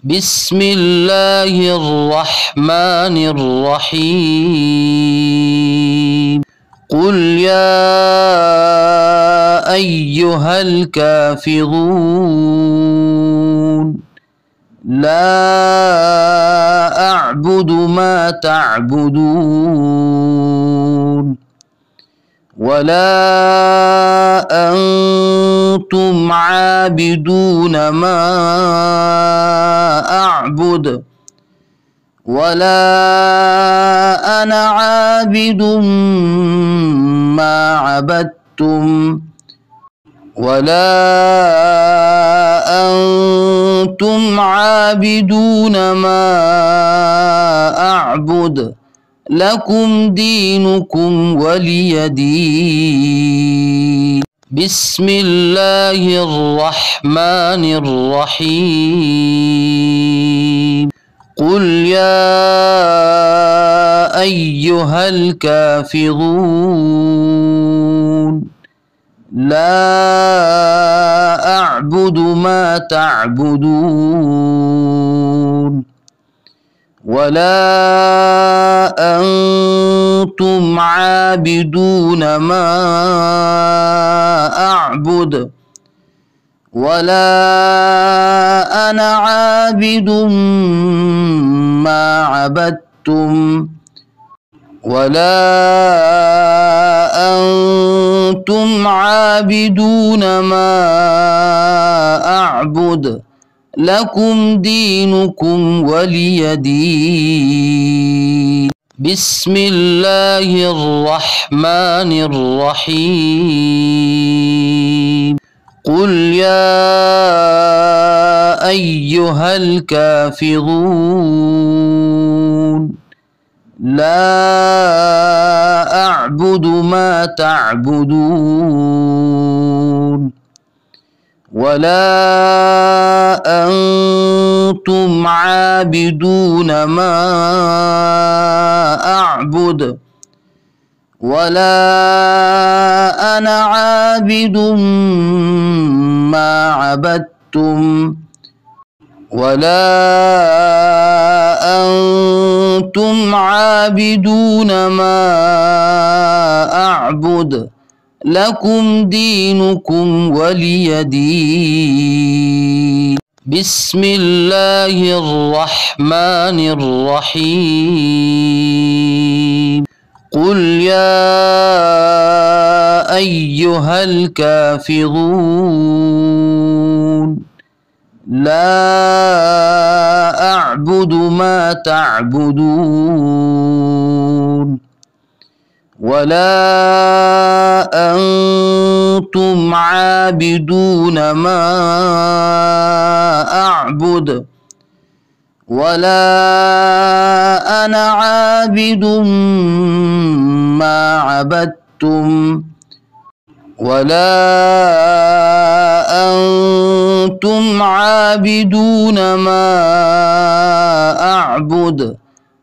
بسم الله الرحمن الرحيم قل يا أيها الكافرون لا أعبد ما تعبدون ولا أنتم عابدون ما أعبد ولا أنا عابد ما عبدتم ولا أنتم عابدون ما أعبد لكم دينكم ولي دين. بسم الله الرحمن الرحيم قل يا أيها الكافرون لا أعبد ما تعبدون ولا أنتم عابدون ما أعبد ولا أنا عابد ما عبدتم ولا أنتم عابدون ما أعبد لكم دينكم ولي دين. بسم الله الرحمن الرحيم قل يا أيها الكافرون لا أعبد ما تعبدون ولا أنتم عابدون ما أعبد ولا أنا عابد ما عبدتم ولا أنتم عابدون ما أعبد لكم دينكم ولي دين. بسم الله الرحمن الرحيم قل يا أيها الكافرون لا أعبد ما تعبدون ولا أنتم عابدون ما أعبد ولا أنا عابد ما عبدتم ولا أنتم عابدون ما أعبد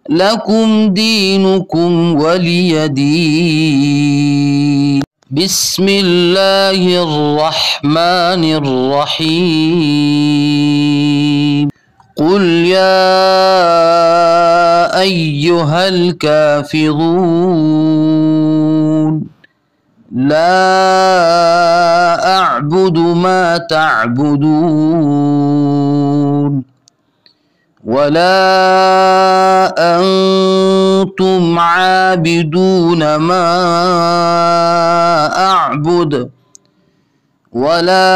لكم دينكم ولي دين. بسم الله الرحمن الرحيم قل يا أيها الكافرون لا أعبد ما تعبدون ولا أنتم عابدون ما أعبد ولا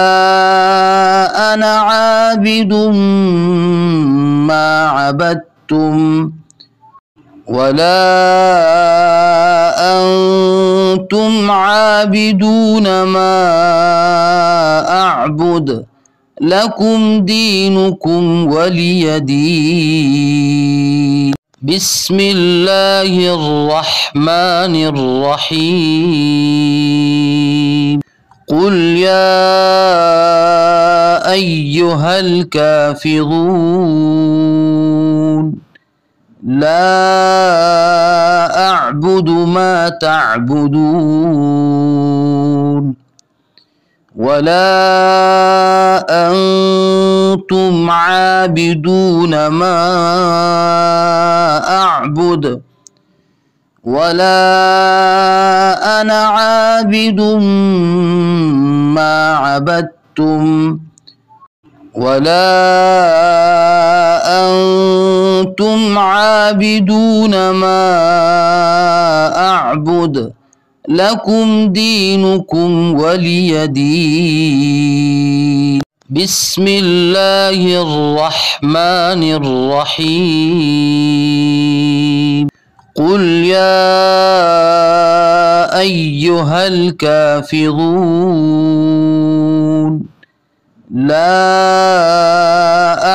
أنا عابد ما عبدتم ولا أنتم عابدون ما أعبد لكم دينكم ولي دين. بسم الله الرحمن الرحيم قل يا أيها الكافرون لا أعبد ما تعبدون ولا أنتم عابدون ما أعبد ولا أنا عابد ما عبدتم ولا أنتم عابدون ما أعبد لكم دينكم ولي دين. بسم الله الرحمن الرحيم. قل يا أيها الكافرون لا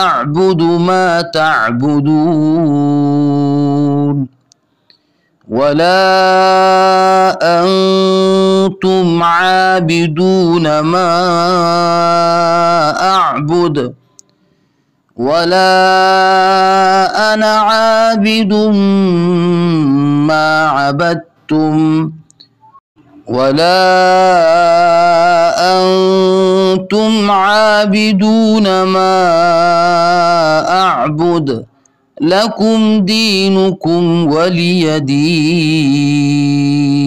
أعبد ما تعبدون ولا أنتم عابدون ما أعبد ولا أنا عابد ما عبدتم ولا أنتم عابدون ما أعبد لكم دينكم ولي دين.